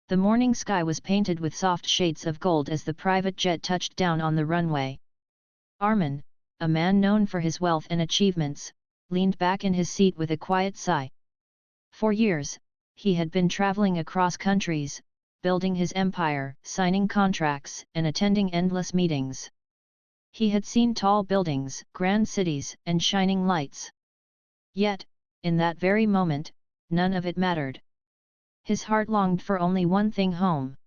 The morning sky was painted with soft shades of gold as the private jet touched down on the runway. Armen, a man known for his wealth and achievements, leaned back in his seat with a quiet sigh. For years, he had been traveling across countries, building his empire, signing contracts, and attending endless meetings. He had seen tall buildings, grand cities, and shining lights. Yet, in that very moment, none of it mattered. His heart longed for only one thing: home.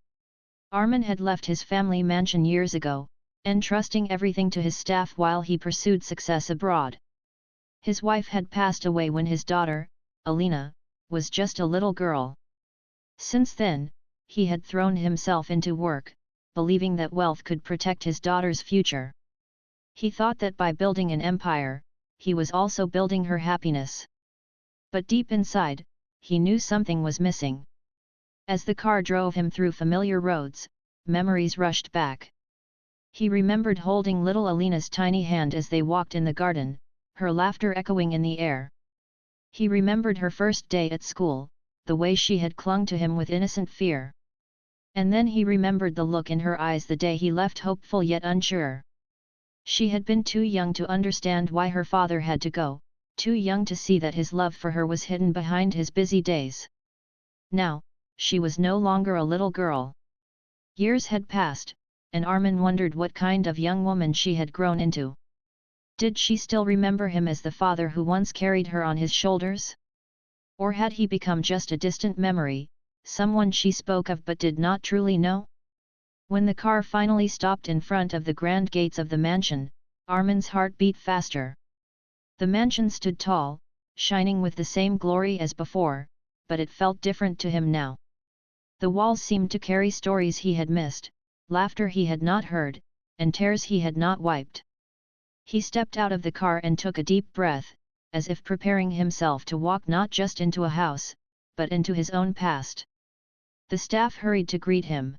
Armen had left his family mansion years ago, entrusting everything to his staff while he pursued success abroad. His wife had passed away when his daughter, Alina, was just a little girl. Since then, he had thrown himself into work, believing that wealth could protect his daughter's future. He thought that by building an empire, he was also building her happiness. But deep inside, he knew something was missing. As the car drove him through familiar roads, memories rushed back. He remembered holding little Alina's tiny hand as they walked in the garden, her laughter echoing in the air. He remembered her first day at school, the way she had clung to him with innocent fear. And then he remembered the look in her eyes the day he left, hopeful yet unsure. She had been too young to understand why her father had to go, too young to see that his love for her was hidden behind his busy days. Now, she was no longer a little girl. Years had passed, and Armen wondered what kind of young woman she had grown into. Did she still remember him as the father who once carried her on his shoulders? Or had he become just a distant memory, someone she spoke of but did not truly know? When the car finally stopped in front of the grand gates of the mansion, Armen's heart beat faster. The mansion stood tall, shining with the same glory as before, but it felt different to him now. The walls seemed to carry stories he had missed, laughter he had not heard, and tears he had not wiped. He stepped out of the car and took a deep breath, as if preparing himself to walk not just into a house, but into his own past. The staff hurried to greet him.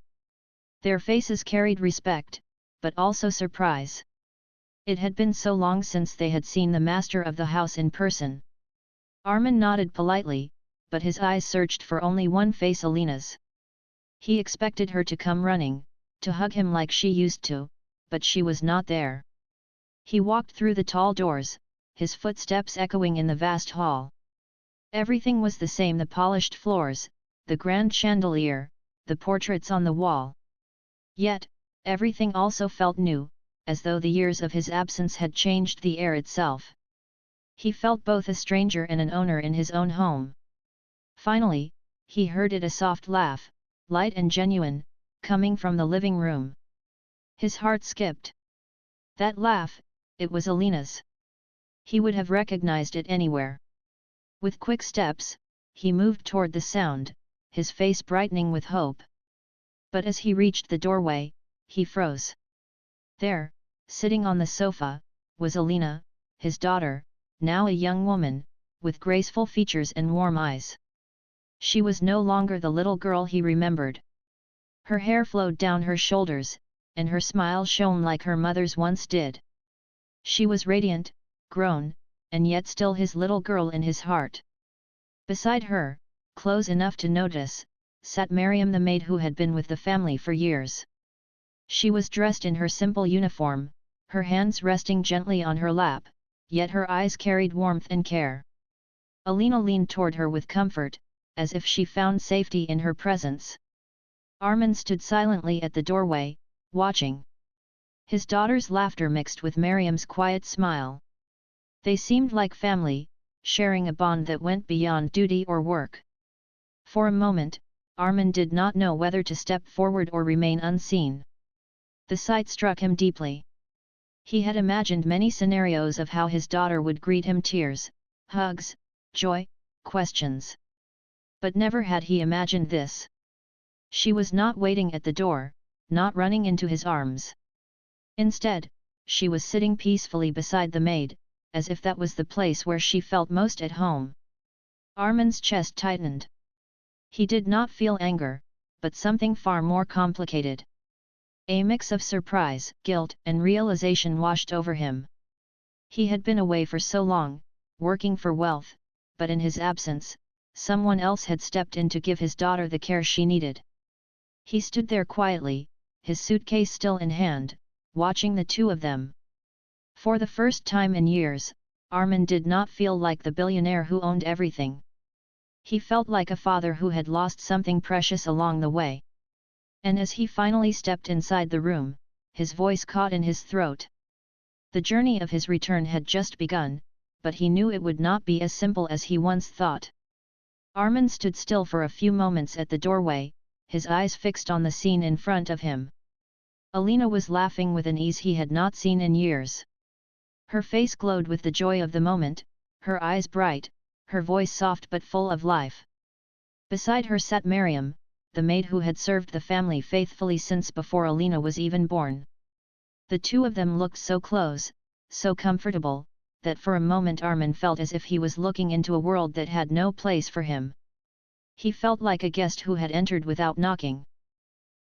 Their faces carried respect, but also surprise. It had been so long since they had seen the master of the house in person. Armen nodded politely, but his eyes searched for only one face: Alina's. He expected her to come running, to hug him like she used to, but she was not there. He walked through the tall doors, his footsteps echoing in the vast hall. Everything was the same: the polished floors, the grand chandelier, the portraits on the wall. Yet, everything also felt new, as though the years of his absence had changed the air itself. He felt both a stranger and an owner in his own home. Finally, he heard it: a soft laugh, light and genuine, coming from the living room. His heart skipped. That laugh, it was Alina's. He would have recognized it anywhere. With quick steps, he moved toward the sound, his face brightening with hope. But as he reached the doorway, he froze. There, sitting on the sofa, was Alina, his daughter, now a young woman, with graceful features and warm eyes. She was no longer the little girl he remembered. Her hair flowed down her shoulders, and her smile shone like her mother's once did. She was radiant, grown, and yet still his little girl in his heart. Beside her, close enough to notice, sat Miriam, the maid who had been with the family for years. She was dressed in her simple uniform, her hands resting gently on her lap, yet her eyes carried warmth and care. Alina leaned toward her with comfort, as if she found safety in her presence. Armen stood silently at the doorway, watching. His daughter's laughter mixed with Miriam's quiet smile. They seemed like family, sharing a bond that went beyond duty or work. For a moment, Armen did not know whether to step forward or remain unseen. The sight struck him deeply. He had imagined many scenarios of how his daughter would greet him: tears, hugs, joy, questions. But never had he imagined this. She was not waiting at the door, not running into his arms. Instead, she was sitting peacefully beside the maid, as if that was the place where she felt most at home. Armen's chest tightened. He did not feel anger, but something far more complicated. A mix of surprise, guilt, and realization washed over him. He had been away for so long, working for wealth, but in his absence, someone else had stepped in to give his daughter the care she needed. He stood there quietly, his suitcase still in hand, watching the two of them. For the first time in years, Armen did not feel like the billionaire who owned everything. He felt like a father who had lost something precious along the way. And as he finally stepped inside the room, his voice caught in his throat. The journey of his return had just begun, but he knew it would not be as simple as he once thought. Armen stood still for a few moments at the doorway, his eyes fixed on the scene in front of him. Alina was laughing with an ease he had not seen in years. Her face glowed with the joy of the moment, her eyes bright, her voice soft but full of life. Beside her sat Miriam, the maid who had served the family faithfully since before Alina was even born. The two of them looked so close, so comfortable, that for a moment Armen felt as if he was looking into a world that had no place for him. He felt like a guest who had entered without knocking.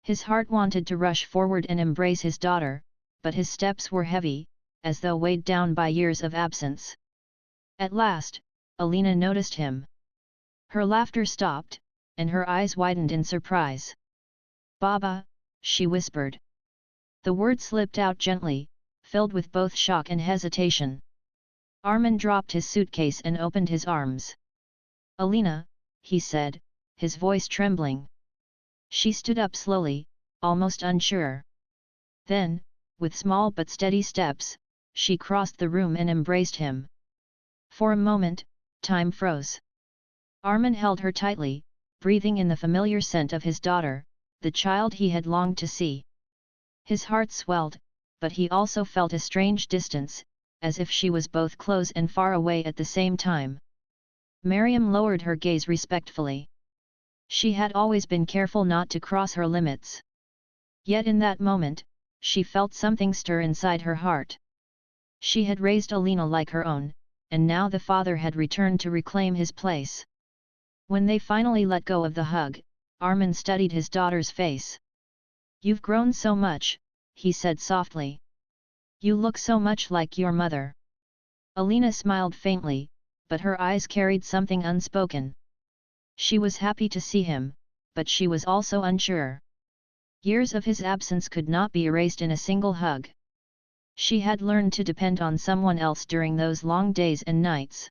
His heart wanted to rush forward and embrace his daughter, but his steps were heavy, as though weighed down by years of absence. At last, Alina noticed him. Her laughter stopped, and her eyes widened in surprise. "Baba," she whispered. The word slipped out gently, filled with both shock and hesitation. Armen dropped his suitcase and opened his arms. "Alina," he said, his voice trembling. She stood up slowly, almost unsure. Then, with small but steady steps, she crossed the room and embraced him. For a moment, time froze. Armen held her tightly, breathing in the familiar scent of his daughter, the child he had longed to see. His heart swelled, but he also felt a strange distance, as if she was both close and far away at the same time. Miriam lowered her gaze respectfully. She had always been careful not to cross her limits. Yet in that moment, she felt something stir inside her heart. She had raised Alina like her own, and now the father had returned to reclaim his place. When they finally let go of the hug, Armen studied his daughter's face. "You've grown so much," he said softly. "You look so much like your mother." Alina smiled faintly, but her eyes carried something unspoken. She was happy to see him, but she was also unsure. Years of his absence could not be erased in a single hug. She had learned to depend on someone else during those long days and nights.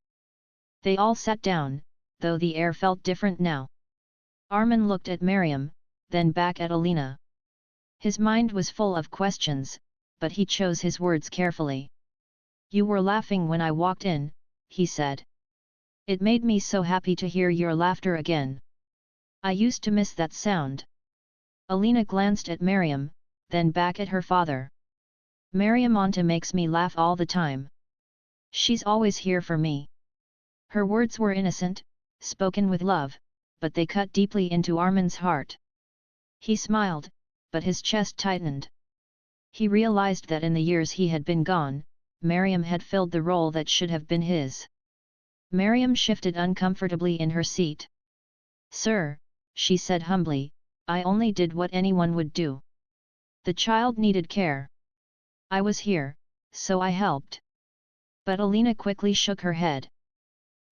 They all sat down, though the air felt different now. Armen looked at Miriam, then back at Alina. His mind was full of questions, but he chose his words carefully. "You were laughing when I walked in," he said. "It made me so happy to hear your laughter again. I used to miss that sound." Alina glanced at Miriam, then back at her father. "Miriam Anta makes me laugh all the time. She's always here for me." Her words were innocent, spoken with love, but they cut deeply into Armen's heart. He smiled, but his chest tightened. He realized that in the years he had been gone, Miriam had filled the role that should have been his. Miriam shifted uncomfortably in her seat. "Sir," she said humbly, "I only did what anyone would do. The child needed care. I was here, so I helped." But Alina quickly shook her head.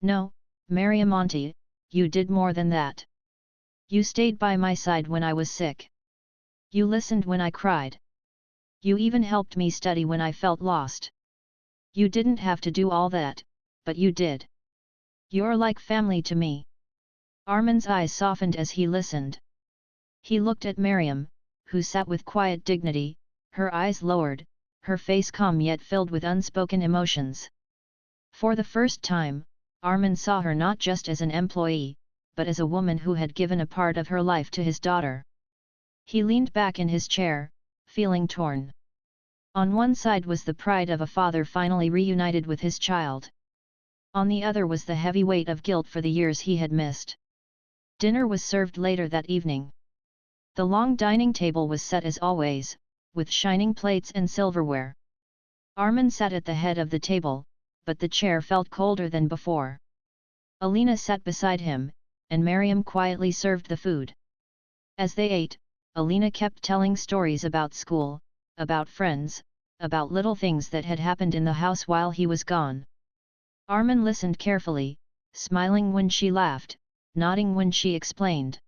"No, Miriam Auntie, you did more than that. You stayed by my side when I was sick. You listened when I cried. You even helped me study when I felt lost. You didn't have to do all that, but you did. You're like family to me." Armen's eyes softened as he listened. He looked at Miriam, who sat with quiet dignity, her eyes lowered, her face calm yet filled with unspoken emotions. For the first time, Armen saw her not just as an employee, but as a woman who had given a part of her life to his daughter. He leaned back in his chair, feeling torn. On one side was the pride of a father finally reunited with his child. On the other was the heavy weight of guilt for the years he had missed. Dinner was served later that evening. The long dining table was set as always, with shining plates and silverware. Armen sat at the head of the table, but the chair felt colder than before. Alina sat beside him, and Miriam quietly served the food. As they ate, Alina kept telling stories about school, about friends, about little things that had happened in the house while he was gone. Armen listened carefully, smiling when she laughed, nodding when she explained.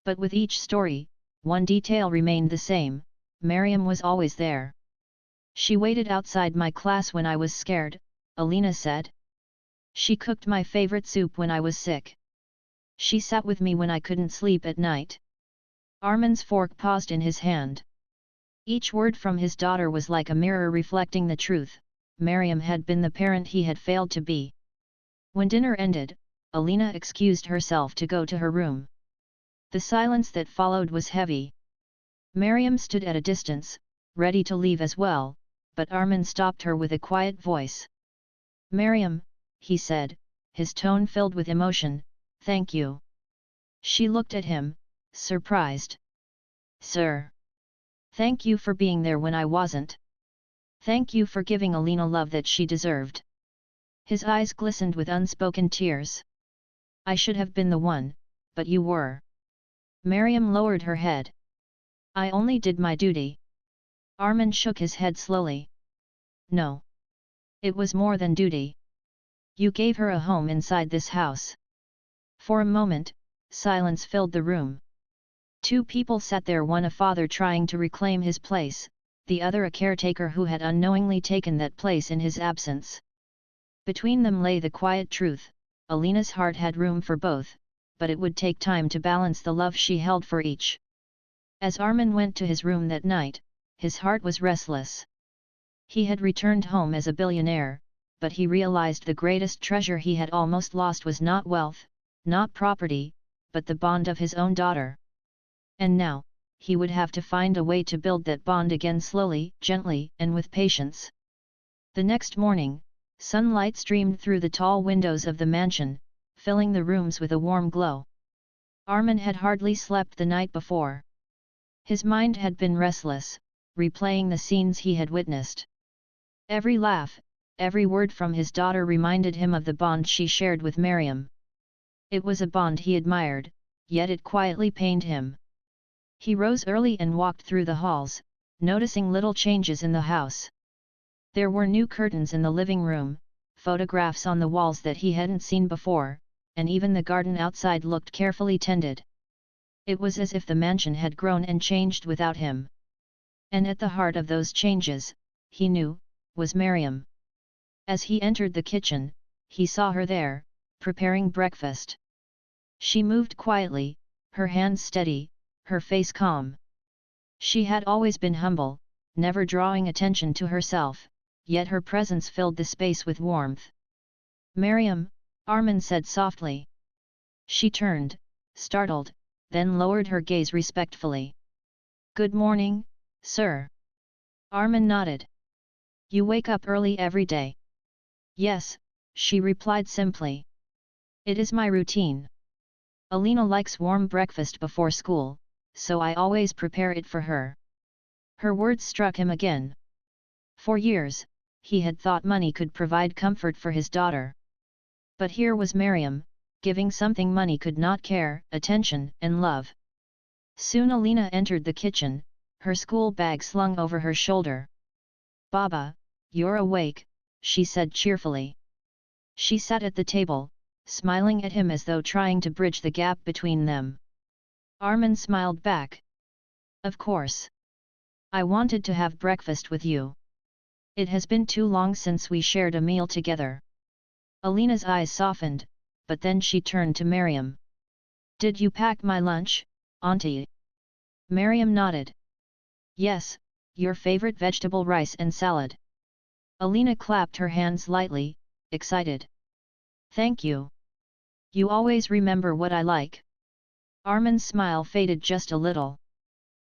But with each story, one detail remained the same: Miriam was always there. She waited outside my class when I was scared, Alina said. She cooked my favorite soup when I was sick. She sat with me when I couldn't sleep at night. Armen's fork paused in his hand. Each word from his daughter was like a mirror reflecting the truth: Miriam had been the parent he had failed to be. When dinner ended, Alina excused herself to go to her room. The silence that followed was heavy. Miriam stood at a distance, ready to leave as well, but Armen stopped her with a quiet voice. "Miriam," he said, his tone filled with emotion, "thank you." She looked at him, surprised. "Sir? Thank you for being there when I wasn't. Thank you for giving Alina love that she deserved." His eyes glistened with unspoken tears. "I should have been the one, but you were." Miriam lowered her head. "I only did my duty." Armen shook his head slowly. "No. It was more than duty. You gave her a home inside this house." For a moment, silence filled the room. Two people sat there, one a father trying to reclaim his place, the other a caretaker who had unknowingly taken that place in his absence. Between them lay the quiet truth: Alina's heart had room for both, but it would take time to balance the love she held for each. As Armen went to his room that night, his heart was restless. He had returned home as a billionaire, but he realized the greatest treasure he had almost lost was not wealth, not property, but the bond of his own daughter. And now, he would have to find a way to build that bond again, slowly, gently, and with patience. The next morning, sunlight streamed through the tall windows of the mansion, filling the rooms with a warm glow. Armen had hardly slept the night before. His mind had been restless, replaying the scenes he had witnessed. Every laugh, every word from his daughter reminded him of the bond she shared with Miriam. It was a bond he admired, yet it quietly pained him. He rose early and walked through the halls, noticing little changes in the house. There were new curtains in the living room, photographs on the walls that he hadn't seen before, and even the garden outside looked carefully tended. It was as if the mansion had grown and changed without him. And at the heart of those changes, he knew, was Miriam. As he entered the kitchen, he saw her there, preparing breakfast. She moved quietly, her hands steady, her face calm. She had always been humble, never drawing attention to herself, yet her presence filled the space with warmth. "Miriam," Armen said softly. She turned, startled, then lowered her gaze respectfully. "Good morning, sir." Armen nodded. "You wake up early every day?" "Yes," she replied simply. "It is my routine. Alina likes warm breakfast before school, so I always prepare it for her." Her words struck him again. For years, he had thought money could provide comfort for his daughter. But here was Miriam, giving something money could not: care, attention, and love. Soon Alina entered the kitchen, her school bag slung over her shoulder. "Baba, you're awake," she said cheerfully. She sat at the table, smiling at him as though trying to bridge the gap between them. Armen smiled back. "Of course. I wanted to have breakfast with you. It has been too long since we shared a meal together." Alina's eyes softened, but then she turned to Miriam. "Did you pack my lunch, Auntie?" Miriam nodded. "Yes, your favorite vegetable rice and salad." Alina clapped her hands lightly, excited. "Thank you. You always remember what I like." Armen's smile faded just a little.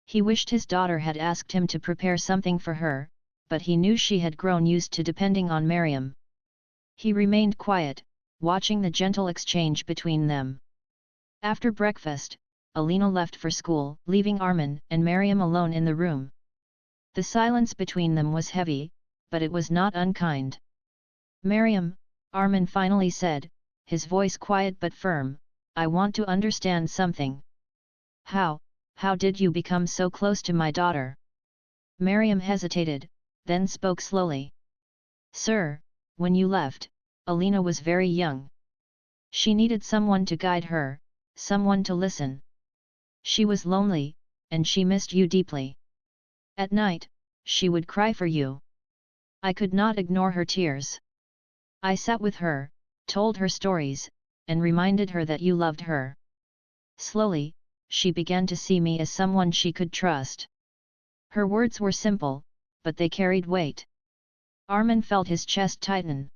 He wished his daughter had asked him to prepare something for her, but he knew she had grown used to depending on Miriam. He remained quiet, watching the gentle exchange between them. After breakfast, Alina left for school, leaving Armen and Miriam alone in the room. The silence between them was heavy, but it was not unkind. "Miriam," Armen finally said, his voice quiet but firm, "I want to understand something. How did you become so close to my daughter?" Miriam hesitated, then spoke slowly. "Sir, when you left, Alina was very young. She needed someone to guide her, someone to listen. She was lonely, and she missed you deeply. At night, she would cry for you. I could not ignore her tears. I sat with her, told her stories, and reminded her that you loved her. Slowly, she began to see me as someone she could trust. Her words were simple, but they carried weight. Armen felt his chest tighten.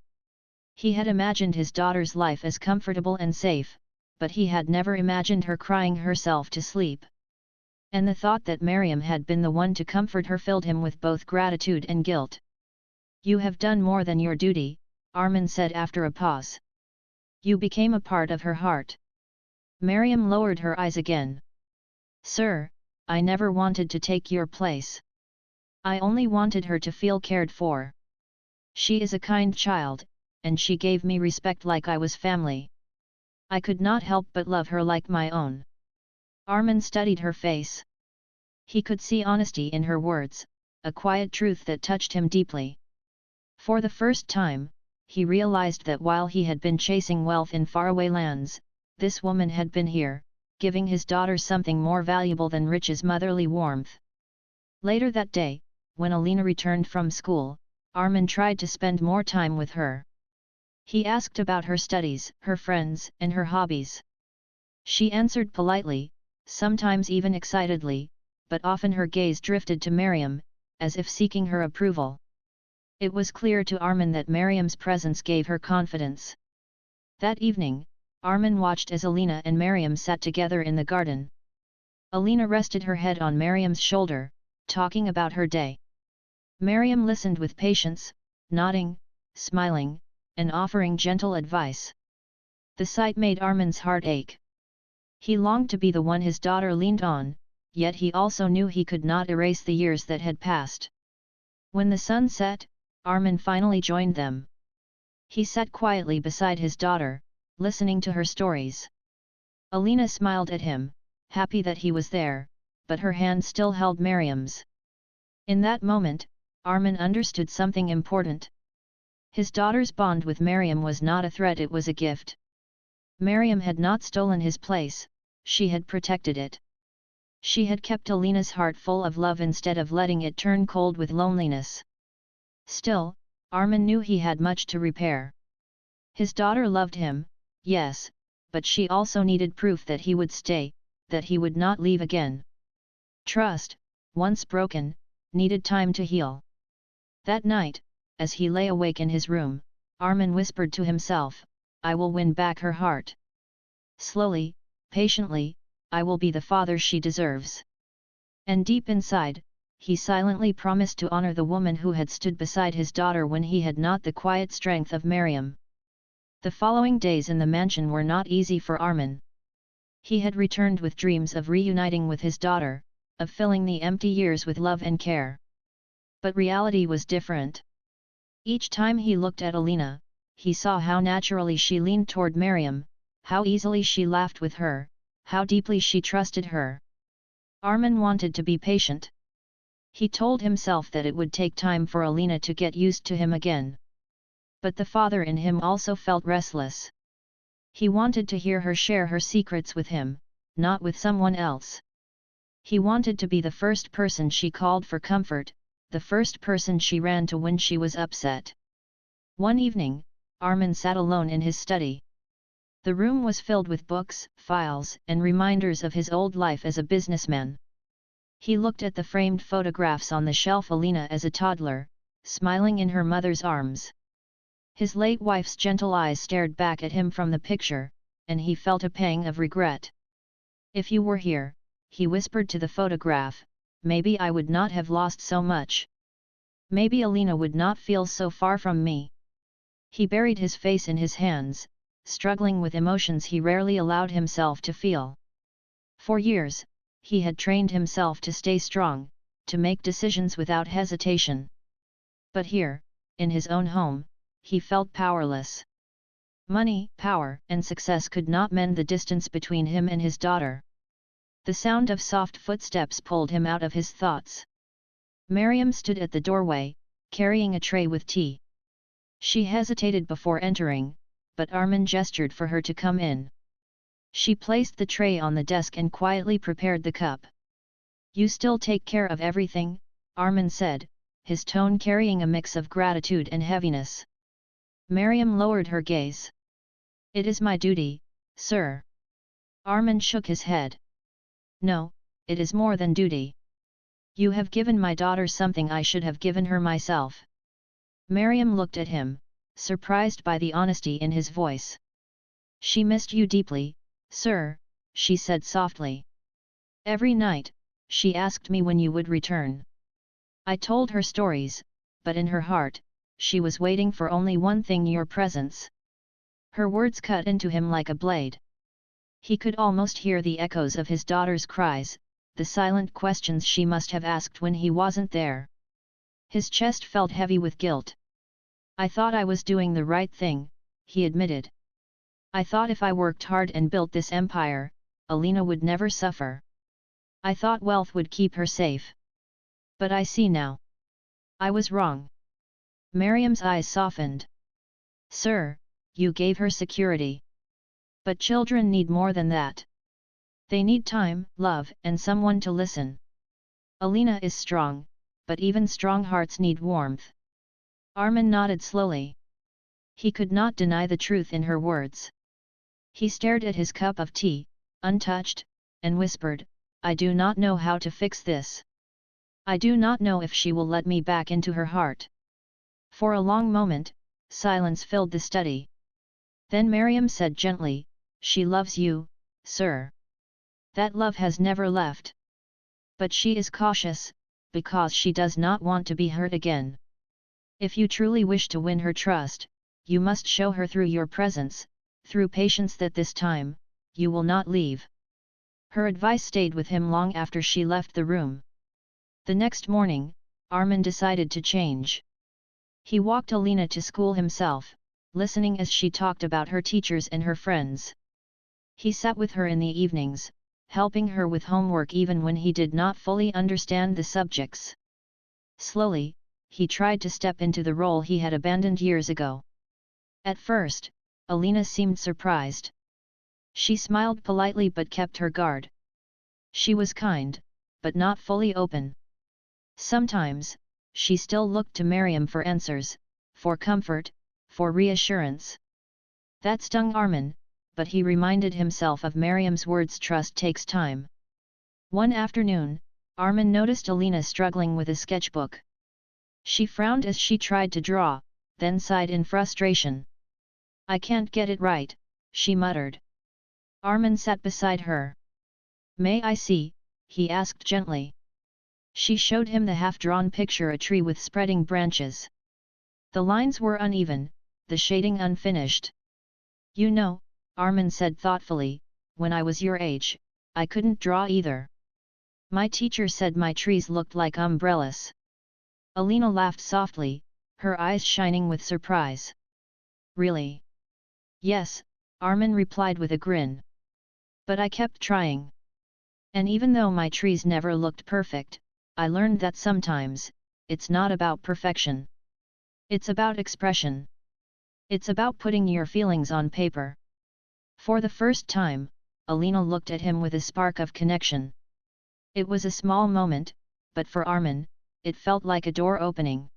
He had imagined his daughter's life as comfortable and safe, but he had never imagined her crying herself to sleep. And the thought that Miriam had been the one to comfort her filled him with both gratitude and guilt. You have done more than your duty, Armen said after a pause. You became a part of her heart. Miriam lowered her eyes again. Sir, I never wanted to take your place. I only wanted her to feel cared for. She is a kind child, and she gave me respect like I was family. I could not help but love her like my own. Armen studied her face. He could see honesty in her words, a quiet truth that touched him deeply. For the first time, he realized that while he had been chasing wealth in faraway lands, this woman had been here, giving his daughter something more valuable than riches, motherly warmth. Later that day, when Alina returned from school, Armen tried to spend more time with her. He asked about her studies, her friends, and her hobbies. She answered politely, sometimes even excitedly, but often her gaze drifted to Miriam, as if seeking her approval. It was clear to Armen that Miriam's presence gave her confidence. That evening, Armen watched as Alina and Miriam sat together in the garden. Alina rested her head on Miriam's shoulder, talking about her day. Miriam listened with patience, nodding, smiling, and offering gentle advice. The sight made Armen's heart ache. He longed to be the one his daughter leaned on, yet he also knew he could not erase the years that had passed. When the sun set, Armen finally joined them. He sat quietly beside his daughter, listening to her stories. Alina smiled at him, happy that he was there, but her hand still held Miriam's. In that moment, Armen understood something important. His daughter's bond with Miriam was not a threat, it was a gift. Miriam had not stolen his place, she had protected it. She had kept Alina's heart full of love instead of letting it turn cold with loneliness. Still, Armen knew he had much to repair. His daughter loved him, yes, but she also needed proof that he would stay, that he would not leave again. Trust, once broken, needed time to heal. That night, as he lay awake in his room, Armen whispered to himself, I will win back her heart. Slowly, patiently, I will be the father she deserves. And deep inside, he silently promised to honor the woman who had stood beside his daughter when he had not the quiet strength of Miriam. The following days in the mansion were not easy for Armen. He had returned with dreams of reuniting with his daughter, of filling the empty years with love and care. But reality was different. Each time he looked at Alina, he saw how naturally she leaned toward Miriam, how easily she laughed with her, how deeply she trusted her. Armen wanted to be patient. He told himself that it would take time for Alina to get used to him again. But the father in him also felt restless. He wanted to hear her share her secrets with him, not with someone else. He wanted to be the first person she called for comfort, the first person she ran to when she was upset. One evening, Armen sat alone in his study. The room was filled with books, files, and reminders of his old life as a businessman. He looked at the framed photographs on the shelf, Alina as a toddler, smiling in her mother's arms. His late wife's gentle eyes stared back at him from the picture, and he felt a pang of regret. If you were here, he whispered to the photograph, maybe I would not have lost so much. Maybe Alina would not feel so far from me. He buried his face in his hands, struggling with emotions he rarely allowed himself to feel. For years, he had trained himself to stay strong, to make decisions without hesitation. But here, in his own home, he felt powerless. Money, power, and success could not mend the distance between him and his daughter. The sound of soft footsteps pulled him out of his thoughts. Miriam stood at the doorway, carrying a tray with tea. She hesitated before entering, but Armen gestured for her to come in. She placed the tray on the desk and quietly prepared the cup. You still take care of everything, Armen said, his tone carrying a mix of gratitude and heaviness. Miriam lowered her gaze. It is my duty, sir. Armen shook his head. No, it is more than duty. You have given my daughter something I should have given her myself. Miriam looked at him, surprised by the honesty in his voice. She missed you deeply, sir, she said softly. Every night, she asked me when you would return. I told her stories, but in her heart, she was waiting for only one thing: your presence. Her words cut into him like a blade. He could almost hear the echoes of his daughter's cries, the silent questions she must have asked when he wasn't there. His chest felt heavy with guilt. I thought I was doing the right thing, he admitted. I thought if I worked hard and built this empire, Alina would never suffer. I thought wealth would keep her safe. But I see now. I was wrong. Miriam's eyes softened. Sir, you gave her security. But children need more than that. They need time, love, and someone to listen. Alina is strong, but even strong hearts need warmth. Armen nodded slowly. He could not deny the truth in her words. He stared at his cup of tea, untouched, and whispered, I do not know how to fix this. I do not know if she will let me back into her heart. For a long moment, silence filled the study. Then Miriam said gently, she loves you, sir. That love has never left. But she is cautious, because she does not want to be hurt again. If you truly wish to win her trust, you must show her through your presence, through patience, that this time, you will not leave. Her advice stayed with him long after she left the room. The next morning, Armen decided to change. He walked Alina to school himself, listening as she talked about her teachers and her friends. He sat with her in the evenings, helping her with homework even when he did not fully understand the subjects. Slowly, he tried to step into the role he had abandoned years ago. At first, Alina seemed surprised. She smiled politely but kept her guard. She was kind, but not fully open. Sometimes, she still looked to Miriam for answers, for comfort, for reassurance. That stung Armen, but he reminded himself of Miriam's words: trust takes time. One afternoon, Armen noticed Alina struggling with a sketchbook. She frowned as she tried to draw, then sighed in frustration. I can't get it right, she muttered. Armen sat beside her. May I see? He asked gently. She showed him the half-drawn picture: a tree with spreading branches. The lines were uneven, the shading unfinished. You know, Armen said thoughtfully, when I was your age, I couldn't draw either. My teacher said my trees looked like umbrellas. Alina laughed softly, her eyes shining with surprise. Really? Yes, Armen replied with a grin. But I kept trying. And even though my trees never looked perfect, I learned that sometimes, it's not about perfection. It's about expression. It's about putting your feelings on paper. For the first time, Alina looked at him with a spark of connection. It was a small moment, but for Armen, it felt like a door opening.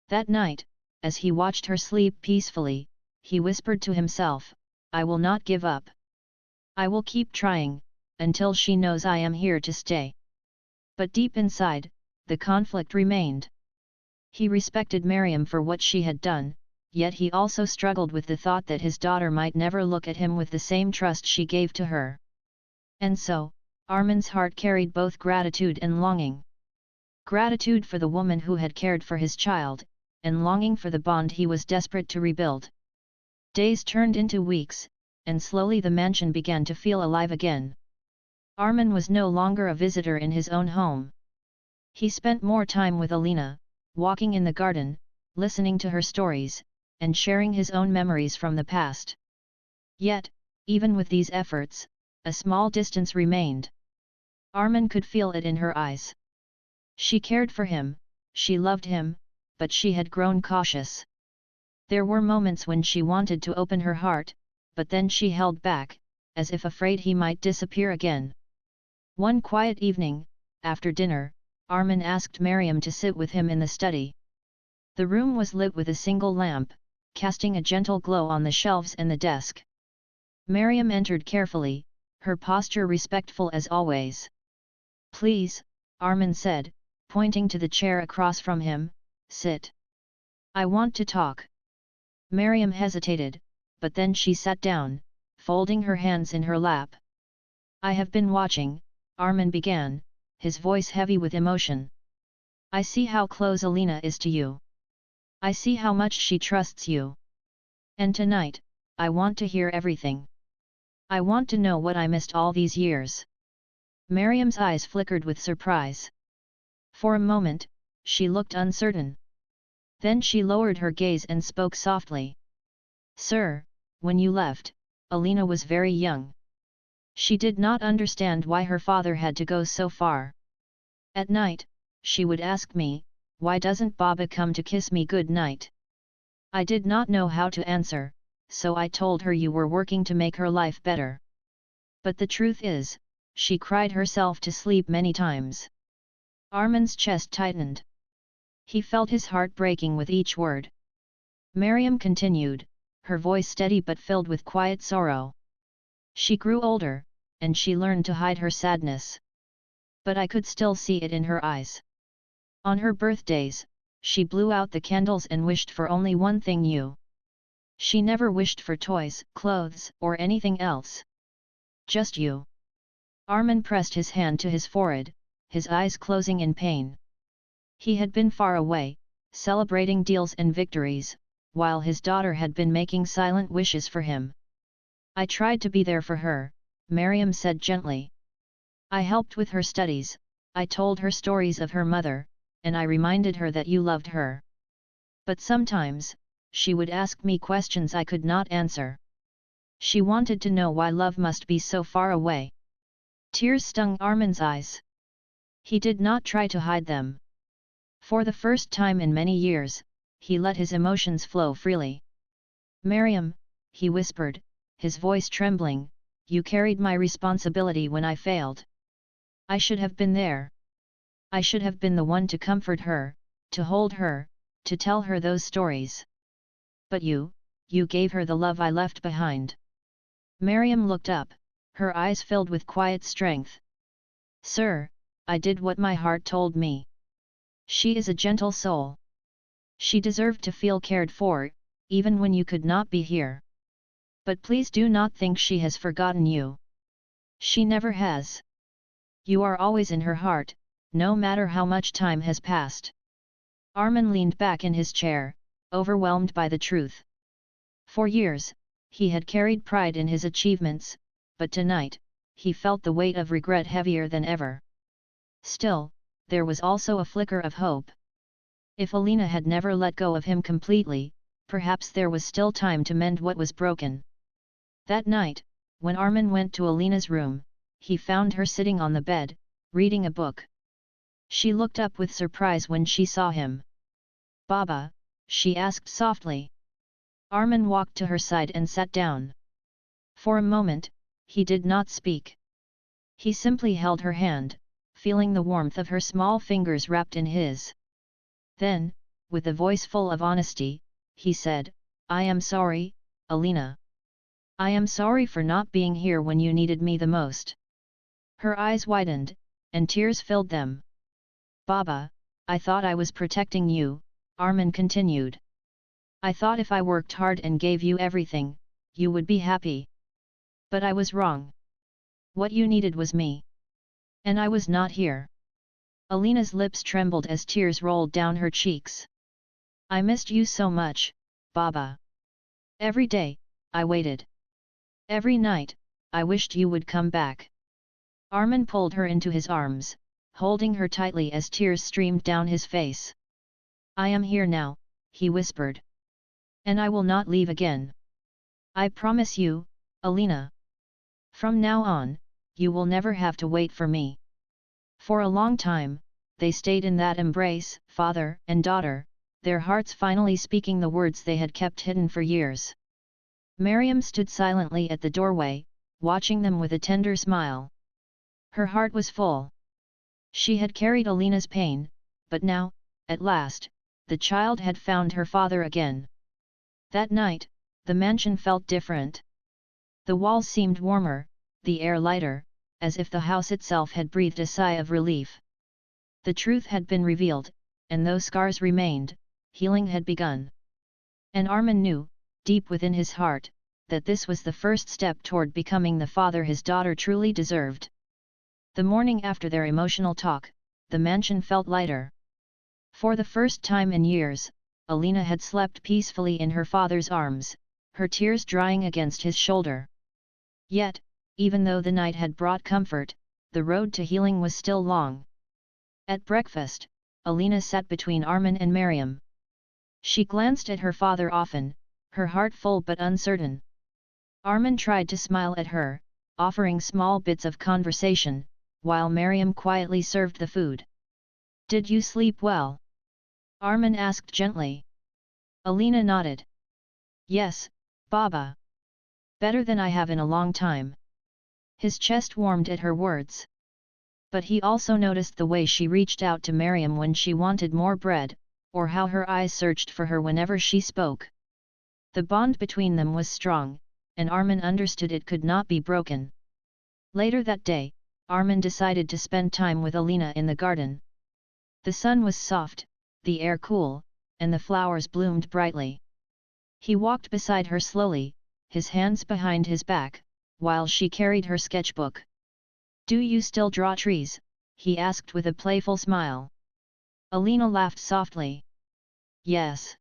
That night, as he watched her sleep peacefully, he whispered to himself, I will not give up. I will keep trying, until she knows I am here to stay. But deep inside, the conflict remained. He respected Miriam for what she had done, yet he also struggled with the thought that his daughter might never look at him with the same trust she gave to her. And so, Armen's heart carried both gratitude and longing. Gratitude for the woman who had cared for his child, and longing for the bond he was desperate to rebuild. Days turned into weeks, and slowly the mansion began to feel alive again. Armen was no longer a visitor in his own home. He spent more time with Alina, walking in the garden, listening to her stories, and sharing his own memories from the past. Yet, even with these efforts, a small distance remained. Armen could feel it in her eyes. She cared for him, she loved him, but she had grown cautious. There were moments when she wanted to open her heart, but then she held back, as if afraid he might disappear again. One quiet evening, after dinner, Armen asked Miriam to sit with him in the study. The room was lit with a single lamp, casting a gentle glow on the shelves and the desk. Miriam entered carefully, her posture respectful as always. "Please," Armen said, pointing to the chair across from him, "sit. I want to talk." Miriam hesitated, but then she sat down, folding her hands in her lap. "I have been watching," Armen began, his voice heavy with emotion. "I see how close Alina is to you. I see how much she trusts you. And tonight, I want to hear everything. I want to know what I missed all these years." Miriam's eyes flickered with surprise. For a moment, she looked uncertain. Then she lowered her gaze and spoke softly. "Sir, when you left, Alina was very young. She did not understand why her father had to go so far. At night, she would ask me, 'Why doesn't Baba come to kiss me good night?' I did not know how to answer, so I told her you were working to make her life better. But the truth is, she cried herself to sleep many times." Armen's chest tightened. He felt his heart breaking with each word. Miriam continued, her voice steady but filled with quiet sorrow. "She grew older, and she learned to hide her sadness. But I could still see it in her eyes. On her birthdays, she blew out the candles and wished for only one thing, you. She never wished for toys, clothes, or anything else. Just you." Armen pressed his hand to his forehead, his eyes closing in pain. He had been far away, celebrating deals and victories, while his daughter had been making silent wishes for him. "I tried to be there for her," Miriam said gently. "I helped with her studies, I told her stories of her mother, and I reminded her that you loved her. But sometimes, she would ask me questions I could not answer. She wanted to know why love must be so far away." Tears stung Armen's eyes. He did not try to hide them. For the first time in many years, he let his emotions flow freely. "Miriam," he whispered, his voice trembling, "you carried my responsibility when I failed. I should have been there. I should have been the one to comfort her, to hold her, to tell her those stories. But you gave her the love I left behind." Miriam looked up, her eyes filled with quiet strength. "Sir, I did what my heart told me. She is a gentle soul. She deserved to feel cared for, even when you could not be here. But please do not think she has forgotten you. She never has. You are always in her heart, no matter how much time has passed." Armen leaned back in his chair, overwhelmed by the truth. For years, he had carried pride in his achievements, but tonight, he felt the weight of regret heavier than ever. Still, there was also a flicker of hope. If Alina had never let go of him completely, perhaps there was still time to mend what was broken. That night, when Armen went to Alina's room, he found her sitting on the bed, reading a book. She looked up with surprise when she saw him. "Baba?" she asked softly. Armen walked to her side and sat down. For a moment, he did not speak. He simply held her hand, feeling the warmth of her small fingers wrapped in his. Then, with a voice full of honesty, he said, "I am sorry, Alina. I am sorry for not being here when you needed me the most." Her eyes widened, and tears filled them. "Baba, I thought I was protecting you," Armen continued. "I thought if I worked hard and gave you everything, you would be happy. But I was wrong. What you needed was me. And I was not here." Alina's lips trembled as tears rolled down her cheeks. "I missed you so much, Baba. Every day, I waited. Every night, I wished you would come back." Armen pulled her into his arms, holding her tightly as tears streamed down his face. "I am here now," he whispered. "And I will not leave again. I promise you, Alina. From now on, you will never have to wait for me." For a long time, they stayed in that embrace, father and daughter, their hearts finally speaking the words they had kept hidden for years. Miriam stood silently at the doorway, watching them with a tender smile. Her heart was full. She had carried Alina's pain, but now, at last, the child had found her father again. That night, the mansion felt different. The walls seemed warmer, the air lighter, as if the house itself had breathed a sigh of relief. The truth had been revealed, and though scars remained, healing had begun. And Armen knew, deep within his heart, that this was the first step toward becoming the father his daughter truly deserved. The morning after their emotional talk, the mansion felt lighter. For the first time in years, Alina had slept peacefully in her father's arms, her tears drying against his shoulder. Yet, even though the night had brought comfort, the road to healing was still long. At breakfast, Alina sat between Armen and Miriam. She glanced at her father often, her heart full but uncertain. Armen tried to smile at her, offering small bits of conversation, while Miriam quietly served the food. "Did you sleep well?" Armen asked gently. Alina nodded. "Yes, Baba. Better than I have in a long time." His chest warmed at her words. But he also noticed the way she reached out to Miriam when she wanted more bread, or how her eyes searched for her whenever she spoke. The bond between them was strong, and Armen understood it could not be broken. Later that day, Armen decided to spend time with Alina in the garden. The sun was soft, the air cool, and the flowers bloomed brightly. He walked beside her slowly, his hands behind his back, while she carried her sketchbook. "Do you still draw trees?" he asked with a playful smile. Alina laughed softly. "Yes.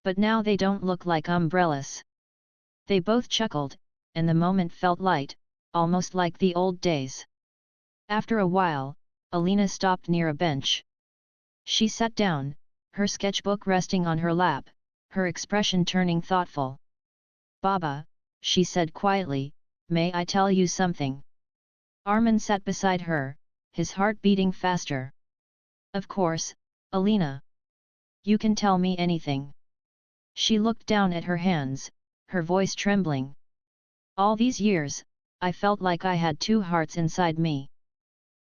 But now they don't look like umbrellas." They both chuckled, and the moment felt light, almost like the old days. After a while, Alina stopped near a bench. She sat down, her sketchbook resting on her lap, her expression turning thoughtful. "Baba," she said quietly, "may I tell you something?" Armen sat beside her, his heart beating faster. "Of course, Alina. You can tell me anything." She looked down at her hands, her voice trembling. "All these years, I felt like I had two hearts inside me.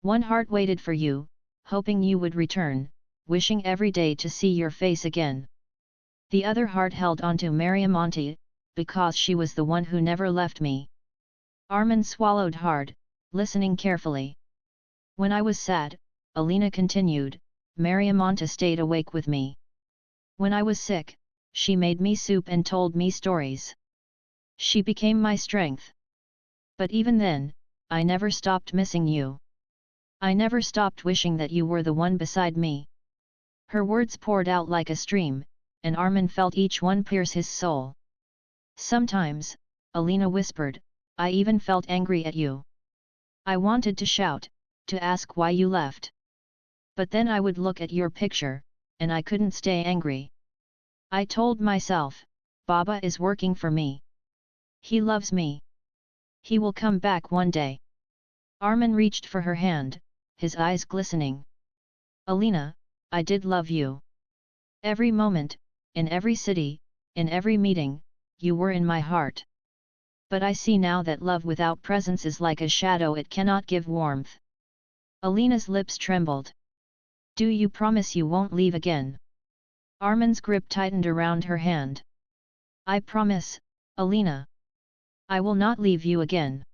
One heart waited for you, hoping you would return, wishing every day to see your face again. The other heart held onto Miriam Auntie, because she was the one who never left me." Armen swallowed hard, listening carefully. "When I was sad," Alina continued, "Miriam Auntie stayed awake with me. When I was sick, she made me soup and told me stories. She became my strength. But even then, I never stopped missing you. I never stopped wishing that you were the one beside me." Her words poured out like a stream, and Armen felt each one pierce his soul. "Sometimes," Alina whispered, "I even felt angry at you. I wanted to shout, to ask why you left. But then I would look at your picture, and I couldn't stay angry. I told myself, Baba is working for me. He loves me. He will come back one day." Armen reached for her hand, his eyes glistening. "Alina, I did love you. Every moment, in every city, in every meeting, you were in my heart. But I see now that love without presence is like a shadow, it cannot give warmth." Alina's lips trembled. "Do you promise you won't leave again?" Armen's grip tightened around her hand. "I promise, Alina. I will not leave you again.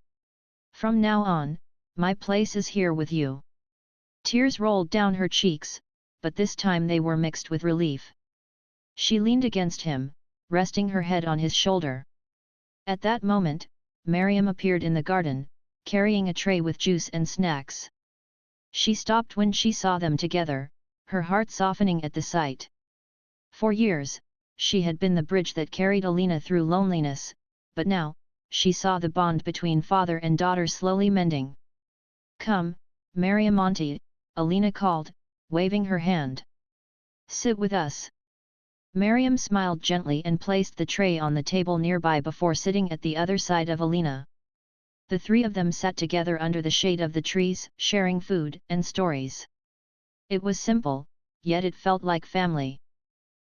From now on, my place is here with you." Tears rolled down her cheeks, but this time they were mixed with relief. She leaned against him, resting her head on his shoulder. At that moment, Miriam appeared in the garden, carrying a tray with juice and snacks. She stopped when she saw them together, her heart softening at the sight. For years, she had been the bridge that carried Alina through loneliness, but now, she saw the bond between father and daughter slowly mending. "Come, Miriam Auntie," Alina called, waving her hand. "Sit with us." Miriam smiled gently and placed the tray on the table nearby before sitting at the other side of Alina. The three of them sat together under the shade of the trees, sharing food and stories. It was simple, yet it felt like family.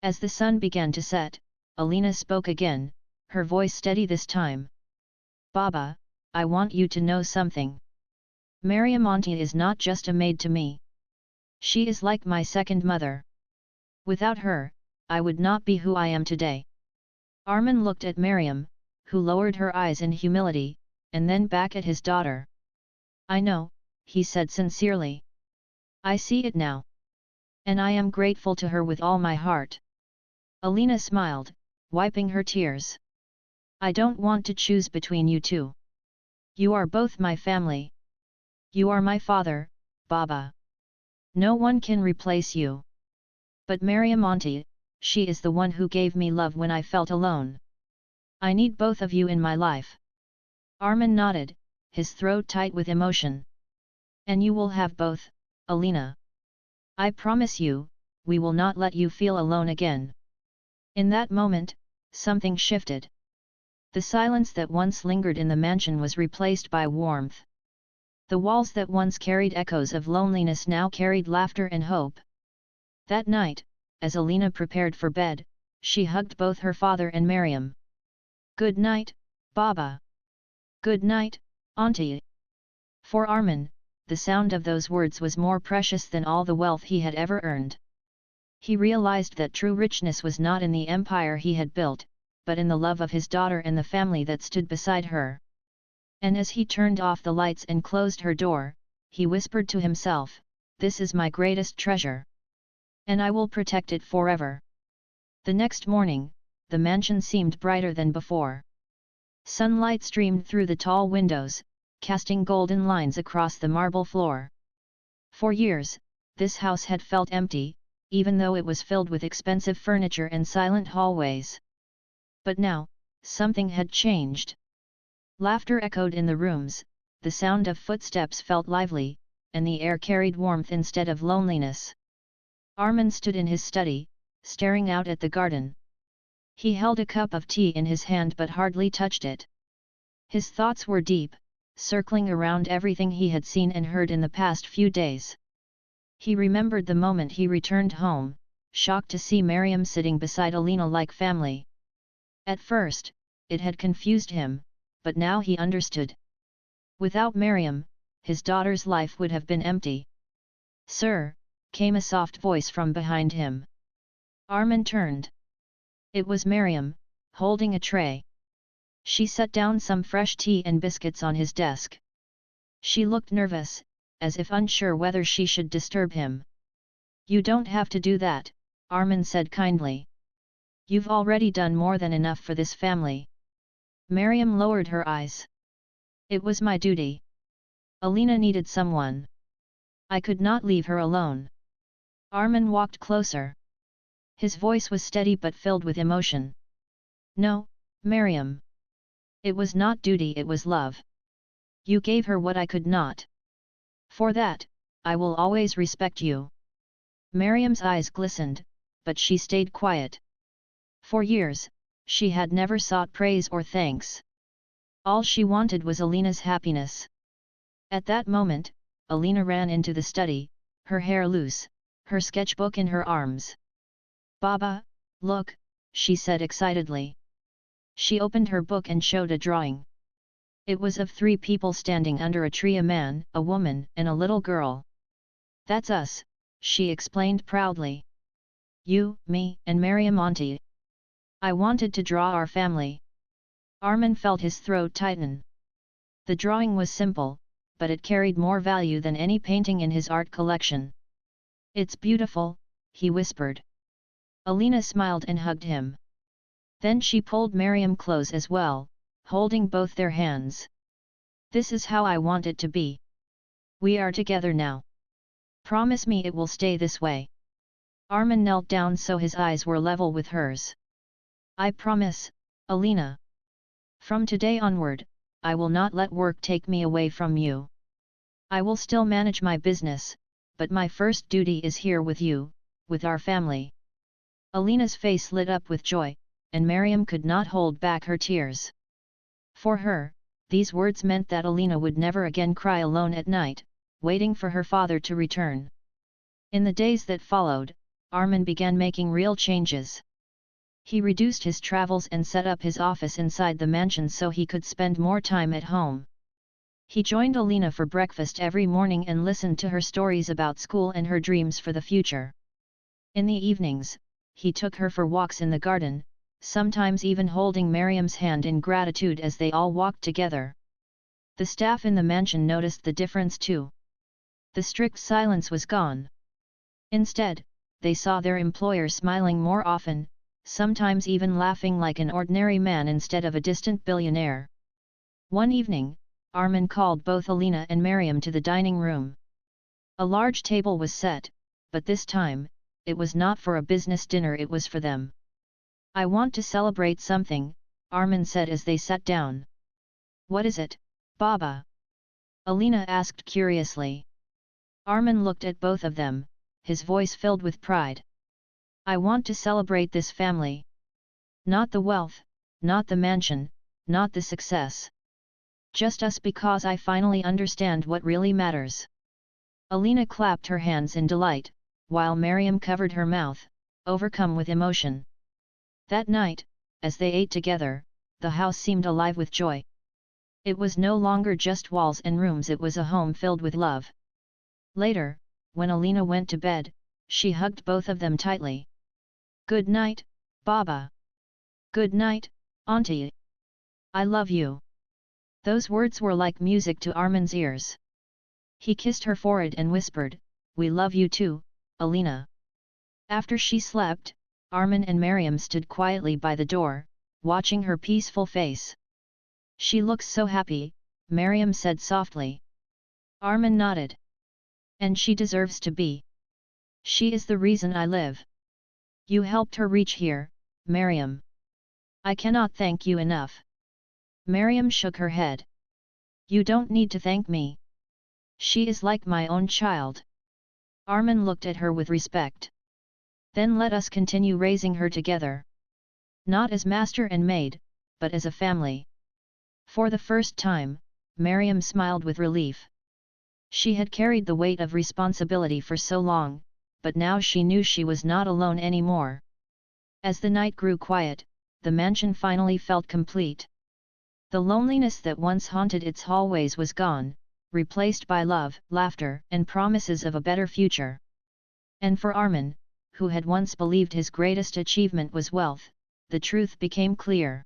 As the sun began to set, Alina spoke again, her voice steady this time. "Baba, I want you to know something. Mariam Auntie is not just a maid to me. She is like my second mother. Without her, I would not be who I am today. Armen looked at Mariam, who lowered her eyes in humility, and then back at his daughter. I know, he said sincerely. I see it now. And I am grateful to her with all my heart. Alina smiled, wiping her tears. I don't want to choose between you two. You are both my family. You are my father, Baba. No one can replace you. But Mariam Auntie, she is the one who gave me love when I felt alone. I need both of you in my life. Armen nodded, his throat tight with emotion. And you will have both, Alina. I promise you, we will not let you feel alone again. In that moment, something shifted. The silence that once lingered in the mansion was replaced by warmth. The walls that once carried echoes of loneliness now carried laughter and hope. That night, as Alina prepared for bed, she hugged both her father and Mariam. Good night, Baba. Good night, Auntie. For Armen, the sound of those words was more precious than all the wealth he had ever earned. He realized that true richness was not in the empire he had built, but in the love of his daughter and the family that stood beside her. And as he turned off the lights and closed her door, he whispered to himself, "This is my greatest treasure. And I will protect it forever." The next morning, the mansion seemed brighter than before. Sunlight streamed through the tall windows, casting golden lines across the marble floor. For years, this house had felt empty, even though it was filled with expensive furniture and silent hallways. But now, something had changed. Laughter echoed in the rooms, the sound of footsteps felt lively, and the air carried warmth instead of loneliness. Armen stood in his study, staring out at the garden. He held a cup of tea in his hand but hardly touched it. His thoughts were deep, circling around everything he had seen and heard in the past few days. He remembered the moment he returned home, shocked to see Mariam sitting beside Alina like family. At first, it had confused him, but now he understood. Without Mariam, his daughter's life would have been empty. "Sir," came a soft voice from behind him. Armen turned. It was Mariam, holding a tray. She set down some fresh tea and biscuits on his desk. She looked nervous, as if unsure whether she should disturb him. "You don't have to do that," Armen said kindly. "You've already done more than enough for this family." Mariam lowered her eyes. "It was my duty. Alina needed someone. I could not leave her alone." Armen walked closer. His voice was steady but filled with emotion. "No, Mariam. It was not duty, it was love. You gave her what I could not. For that, I will always respect you." Mariam's eyes glistened, but she stayed quiet. For years, she had never sought praise or thanks. All she wanted was Alina's happiness. At that moment, Alina ran into the study, her hair loose, her sketchbook in her arms. "Baba, look," she said excitedly. She opened her book and showed a drawing. It was of 3 people standing under a tree, a man, a woman, and a little girl. "That's us," she explained proudly. "You, me, and Mariam Auntie. I wanted to draw our family." Armen felt his throat tighten. The drawing was simple, but it carried more value than any painting in his art collection. "It's beautiful," he whispered. Alina smiled and hugged him. Then she pulled Mariam close as well, holding both their hands. "This is how I want it to be. We are together now. Promise me it will stay this way." Armen knelt down so his eyes were level with hers. "I promise, Alina. From today onward, I will not let work take me away from you. I will still manage my business, but my first duty is here with you, with our family." Alina's face lit up with joy, and Mariam could not hold back her tears. For her, these words meant that Alina would never again cry alone at night, waiting for her father to return. In the days that followed, Armen began making real changes. He reduced his travels and set up his office inside the mansion so he could spend more time at home. He joined Alina for breakfast every morning and listened to her stories about school and her dreams for the future. In the evenings, he took her for walks in the garden, sometimes even holding Miriam's hand in gratitude as they all walked together. The staff in the mansion noticed the difference too. The strict silence was gone. Instead, they saw their employer smiling more often, sometimes even laughing like an ordinary man instead of a distant billionaire. One evening, Armen called both Alina and Miriam to the dining room. A large table was set, but this time, it was not for a business dinner, it was for them. "I want to celebrate something," Armen said as they sat down. "What is it, Baba?" Alina asked curiously. Armen looked at both of them, his voice filled with pride. "I want to celebrate this family. Not the wealth, not the mansion, not the success. Just us, because I finally understand what really matters." Alina clapped her hands in delight, while Miriam covered her mouth, overcome with emotion. That night, as they ate together, the house seemed alive with joy. It was no longer just walls and rooms, it was a home filled with love. Later, when Alina went to bed, she hugged both of them tightly. "Good night, Baba. Good night, Auntie. I love you." Those words were like music to Armen's ears. He kissed her forehead and whispered, "We love you too, Alina." After she slept, Armen and Miriam stood quietly by the door, watching her peaceful face. "She looks so happy," Miriam said softly. Armen nodded. "And she deserves to be. She is the reason I live. You helped her reach here, Miriam. I cannot thank you enough." Miriam shook her head. "You don't need to thank me. She is like my own child." Armen looked at her with respect. "Then let us continue raising her together. Not as master and maid, but as a family." For the first time, Miriam smiled with relief. She had carried the weight of responsibility for so long, but now she knew she was not alone anymore. As the night grew quiet, the mansion finally felt complete. The loneliness that once haunted its hallways was gone, replaced by love, laughter, and promises of a better future. And for Armen, who had once believed his greatest achievement was wealth, the truth became clear.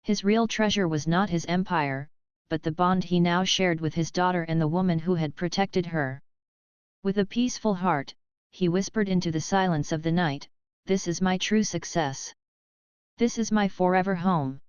His real treasure was not his empire, but the bond he now shared with his daughter and the woman who had protected her. With a peaceful heart, he whispered into the silence of the night, "This is my true success. This is my forever home."